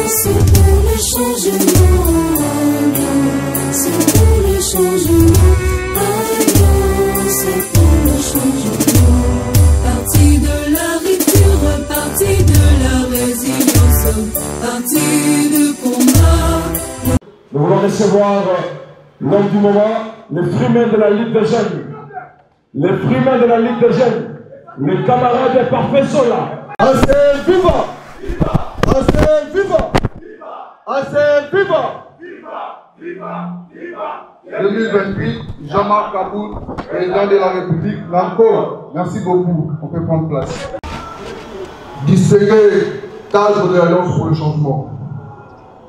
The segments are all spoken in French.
C'est pour le changement, c'est pour le changement, c'est pour le changement. Parti de la rupture, parti de la résilience, parti de combat. Nous voulons recevoir l'homme du moment, les frimeurs de la Ligue des Jeunes. Les frimeurs de la Ligue des Jeunes. Les camarades des parfaits sont là. Assez vivant! Assez vivant! Assez vivant! Viva! 2028, Jean-Marc Kaboul, président de la République, encore. Merci beaucoup. On peut prendre place. Distingué cadre de l'Alliance pour le changement.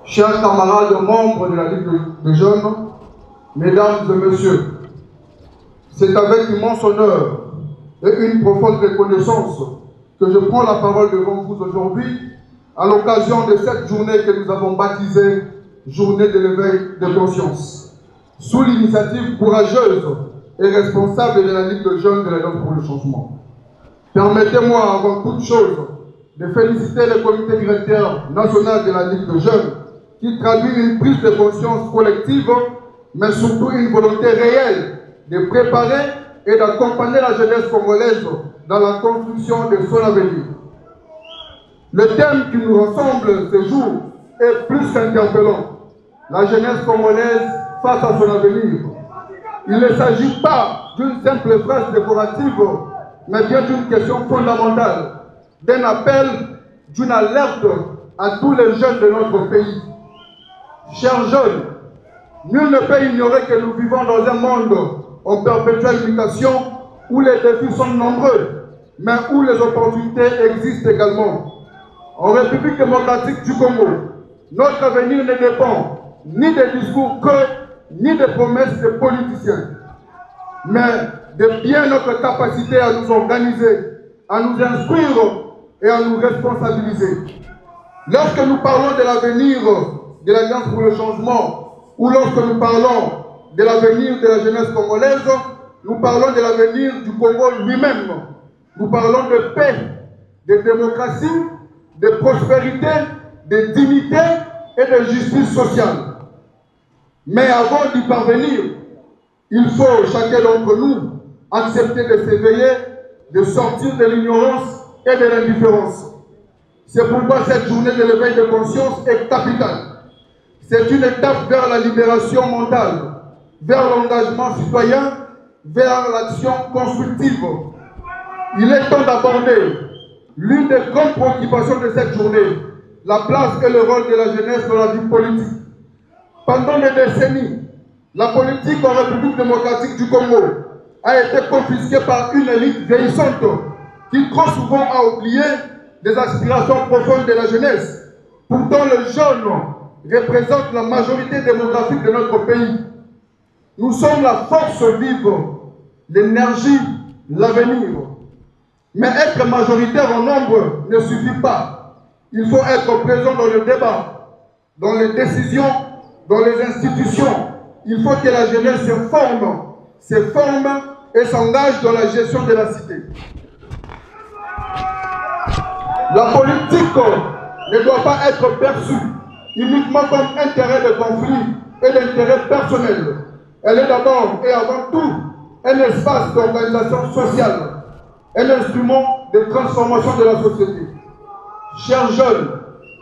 Chers camarades membres de la Ligue des Jeunes, mesdames et messieurs, c'est avec immense honneur et une profonde reconnaissance que je prends la parole devant vous aujourd'hui à l'occasion de cette journée que nous avons baptisée Journée de l'éveil de conscience, sous l'initiative courageuse et responsable de la Ligue de Jeunes de l'Alliance pour le changement. Permettez-moi avant toute chose de féliciter le comité directeur national de la Ligue de Jeunes qui traduit une prise de conscience collective, mais surtout une volonté réelle de préparer et d'accompagner la jeunesse congolaise dans la construction de son avenir. Le thème qui nous rassemble ce jour est plus qu'interpellant. La jeunesse congolaise face à son avenir. Il ne s'agit pas d'une simple phrase décorative, mais bien d'une question fondamentale, d'un appel, d'une alerte à tous les jeunes de notre pays. Chers jeunes, nul ne peut ignorer que nous vivons dans un monde en perpétuelle mutation où les défis sont nombreux, mais où les opportunités existent également. En République démocratique du Congo, notre avenir ne dépend ni des discours ni des promesses des politiciens, mais de bien notre capacité à nous organiser, à nous instruire et à nous responsabiliser. Lorsque nous parlons de l'avenir de l'Alliance pour le changement, ou lorsque nous parlons de l'avenir de la jeunesse congolaise, nous parlons de l'avenir du Congo lui-même. Nous parlons de paix, de démocratie, de prospérité, de dignité et de justice sociale. Mais avant d'y parvenir, il faut, chacun d'entre nous, accepter de s'éveiller, de sortir de l'ignorance et de l'indifférence. C'est pourquoi cette journée de l'éveil de conscience est capitale. C'est une étape vers la libération mentale, vers l'engagement citoyen, vers l'action constructive. Il est temps d'aborder l'une des grandes préoccupations de cette journée, la place et le rôle de la jeunesse dans la vie politique. Pendant des décennies, la politique en République démocratique du Congo a été confisquée par une élite vieillissante qui trop souvent a oublié des aspirations profondes de la jeunesse. Pourtant, le jeune représente la majorité démographique de notre pays. Nous sommes la force vive, l'énergie, l'avenir. Mais être majoritaire en nombre ne suffit pas. Il faut être présent dans le débat, dans les décisions, dans les institutions. Il faut que la jeunesse se forme et s'engage dans la gestion de la cité. La politique ne doit pas être perçue uniquement comme intérêt de conflit et d'intérêt personnel. Elle est d'abord et avant tout un espace d'organisation sociale, un instrument de transformation de la société. Chers jeunes,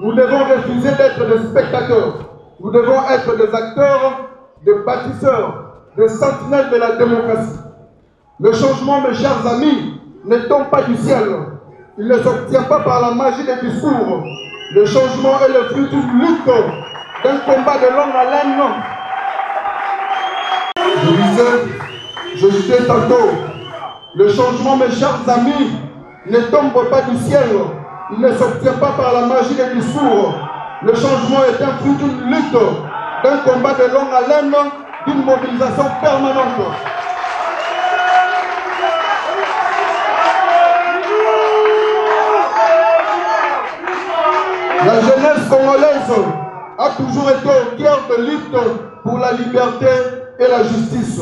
nous devons refuser d'être des spectateurs. Nous devons être des acteurs, des bâtisseurs, des sentinelles de la démocratie. Le changement, mes chers amis, ne tombe pas du ciel. Il ne s'obtient pas par la magie des discours. Le changement est le fruit d'une lutte, d'un combat de longue haleine. Je disais tantôt, le changement, mes chers amis, ne tombe pas du ciel. Il ne s'obtient pas par la magie des discours. Le changement est un fruit d'une lutte, d'un combat de longue haleine, d'une mobilisation permanente. La jeunesse congolaise a toujours été au cœur de lutte pour la liberté et la justice.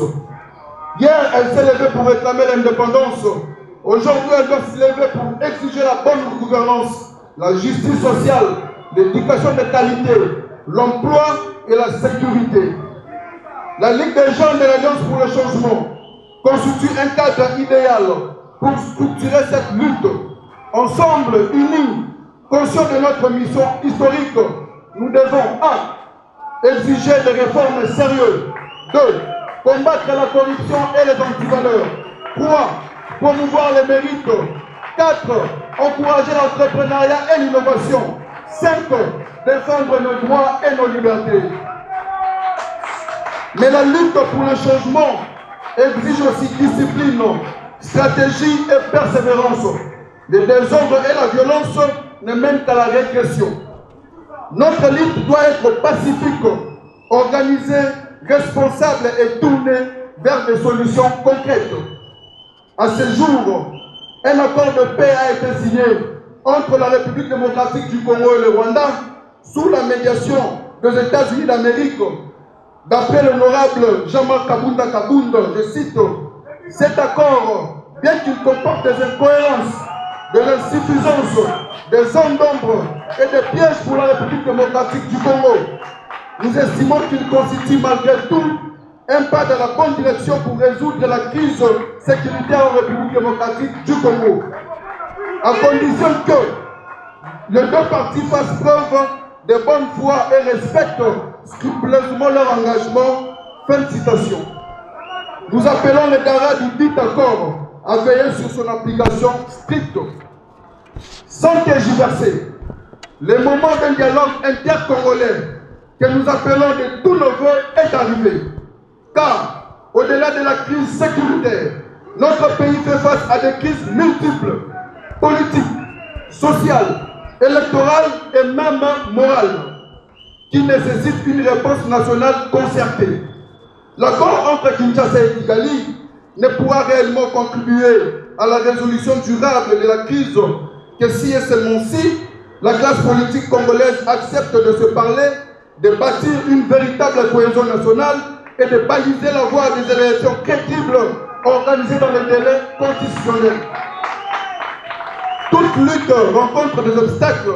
Hier, elle s'est levée pour réclamer l'indépendance. Aujourd'hui, elle doit se lever pour exiger la bonne gouvernance. la justice sociale, l'éducation de qualité, l'emploi et la sécurité. La Ligue des jeunes de l'Alliance pour le changement constitue un cadre idéal pour structurer cette lutte. Ensemble, unis, conscients de notre mission historique, nous devons 1. Exiger des réformes sérieuses. 2. Combattre la corruption et les antivaleurs. 3. Promouvoir les mérites. 4. Encourager l'entrepreneuriat et l'innovation. 5. Défendre nos droits et nos libertés. Mais la lutte pour le changement exige aussi discipline, stratégie et persévérance. Le désordre et la violence ne mènent qu'à la régression. Notre lutte doit être pacifique, organisée, responsable et tournée vers des solutions concrètes. À ce jour, un accord de paix a été signé entre la République démocratique du Congo et le Rwanda sous la médiation des États-Unis d'Amérique. D'après l'honorable Jean-Marc Kabunda Kabunda, je cite, cet accord, bien qu'il comporte des incohérences, de l'insuffisance, des zones d'ombre et des pièges pour la République démocratique du Congo, nous estimons qu'il constitue malgré tout un pas dans la bonne direction pour résoudre la crise sécuritaire en République démocratique du Congo, à condition que les deux parties fassent preuve de bonne foi et respectent scrupuleusement leur engagement. Fin de citation. Nous appelons les garants du dit accord à veiller sur son application stricte. Sans tergiverser, le moment d'un dialogue intercongolais que nous appelons de tous nos voeux est arrivé. Car, au-delà de la crise sécuritaire, notre pays fait face à des crises multiples, politiques, sociales, électorales et même morales, qui nécessitent une réponse nationale concertée. L'accord entre Kinshasa et Kigali ne pourra réellement contribuer à la résolution durable de la crise que si et seulement si la classe politique congolaise accepte de se parler, de bâtir une véritable cohésion nationale et de baliser la voie des élections crédibles organisées dans les délais constitutionnels. Toute lutte rencontre des obstacles,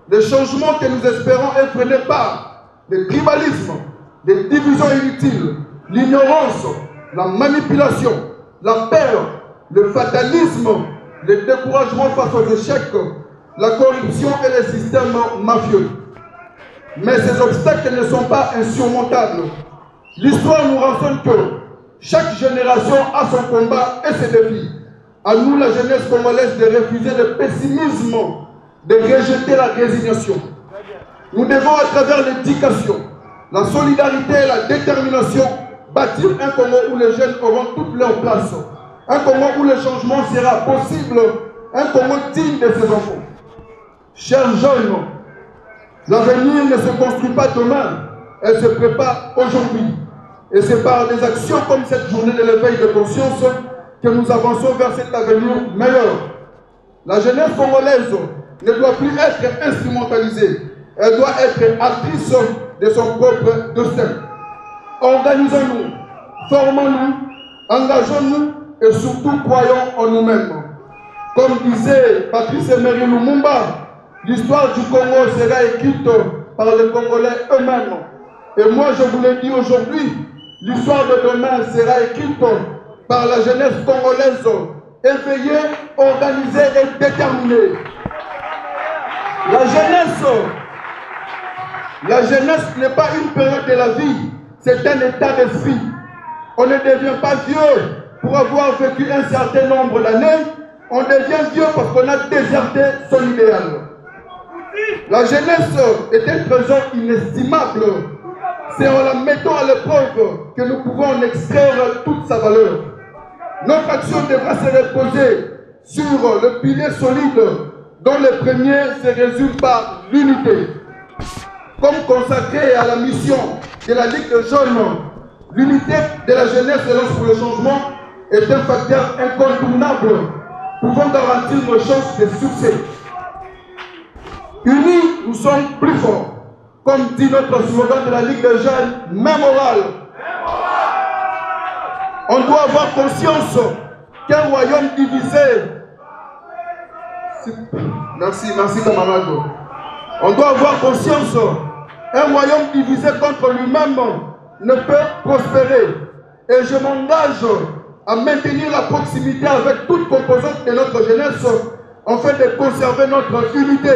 des changements que nous espérons effrénés par le tribalisme, les divisions inutiles, l'ignorance, la manipulation, la peur, le fatalisme, le découragement face aux échecs, la corruption et les systèmes mafieux. Mais ces obstacles ne sont pas insurmontables. L'histoire nous renseigne que chaque génération a son combat et ses défis. À nous, la jeunesse congolaise, de refuser le pessimisme, de rejeter la résignation. Nous devons, à travers l'éducation, la solidarité et la détermination, bâtir un Congo où les jeunes auront toute leur place. Un Congo où le changement sera possible. Un Congo digne de ses enfants. Chers jeunes, l'avenir ne se construit pas demain, elle se prépare aujourd'hui. Et c'est par des actions comme cette journée de l'éveil de conscience que nous avançons vers cet avenir meilleur. La jeunesse congolaise ne doit plus être instrumentalisée, elle doit être actrice de son propre destin. Organisons-nous, formons-nous, engageons-nous et surtout croyons en nous-mêmes. Comme disait Patrice Emery Lumumba, l'histoire du Congo sera écrite par les Congolais eux-mêmes. Et moi je vous le dis aujourd'hui, l'histoire de demain sera écrite par la jeunesse congolaise, éveillée, organisée et déterminée. La jeunesse n'est pas une période de la vie, c'est un état d'esprit. On ne devient pas vieux pour avoir vécu un certain nombre d'années, on devient vieux parce qu'on a déserté son idéal. La jeunesse est un trésor inestimable. C'est en la mettant à l'épreuve que nous pouvons en extraire toute sa valeur. Notre action devra se reposer sur le pilier solide dont le premier se résume par l'unité. Comme consacré à la mission de la Ligue des jeunes, l'unité de la jeunesse et l'Alliance pour le changement est un facteur incontournable pouvant garantir nos chances de succès. Unis, nous sommes plus forts. Comme dit notre slogan de la Ligue des jeunes, main morale. On doit avoir conscience qu'un royaume divisé Merci, merci camarade. On doit avoir conscience, un royaume divisé contre lui-même ne peut prospérer. Et je m'engage à maintenir la proximité avec toute composante de notre jeunesse afin de conserver notre unité.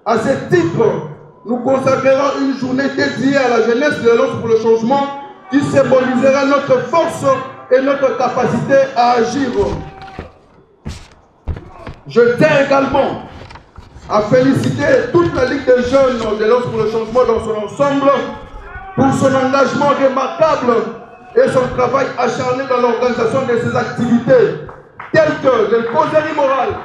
À ce titre, nous consacrerons une journée dédiée à la jeunesse de l'Alliance pour le changement qui symbolisera notre force et notre capacité à agir. Je tiens également à féliciter toute la Ligue des jeunes de l'Alliance pour le changement dans son ensemble pour son engagement remarquable et son travail acharné dans l'organisation de ses activités, telles que les causeries morales.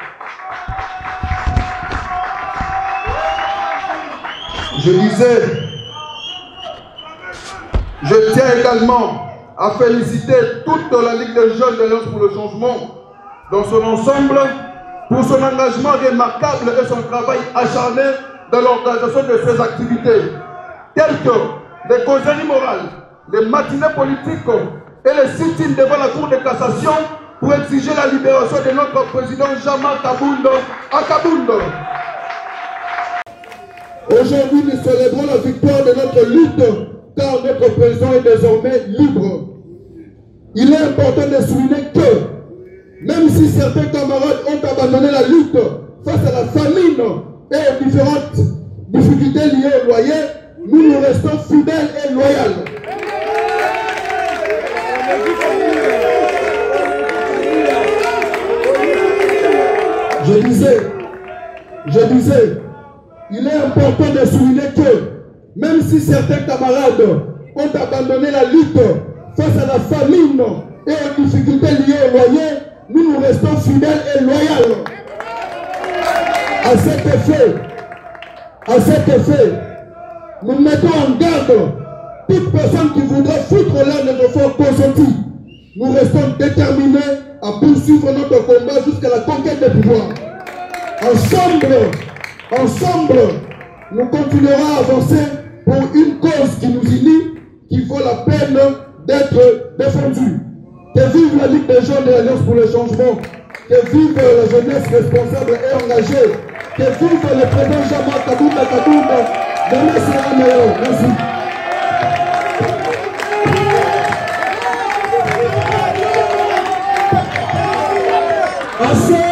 Je tiens également à féliciter toute la Ligue des jeunes de l'Alliance pour le changement dans son ensemble pour son engagement remarquable et son travail acharné dans l'organisation de ses activités, telles que les causeries morales, les matinées politiques et les sit-ins devant la Cour de cassation pour exiger la libération de notre président Jean-Marc Kabound à Kabound. Aujourd'hui, nous célébrons la victoire de notre lutte car notre président est désormais libre. Il est important de souligner que, même si certains camarades ont abandonné la lutte face à la famine et aux différentes difficultés liées au loyer, nous restons fidèles et loyaux. Je disais, il est important de souligner que, même si certains camarades ont abandonné la lutte face à la famine et aux difficultés liées au loyer, nous restons fidèles et loyaux. À cet effet, nous mettons en garde toute personne qui voudrait foutre l'un des efforts consentis. Nous restons déterminés à poursuivre notre combat jusqu'à la conquête des pouvoirs. Ensemble, nous continuerons à avancer pour une cause qui nous unit, qui vaut la peine d'être défendue. Que vive la Ligue des jeunes de l'Alliance pour le changement, que vive la jeunesse responsable et engagée, que vive le président Jean-Marc Kabound à Kabound. Demain sera meilleur. Merci.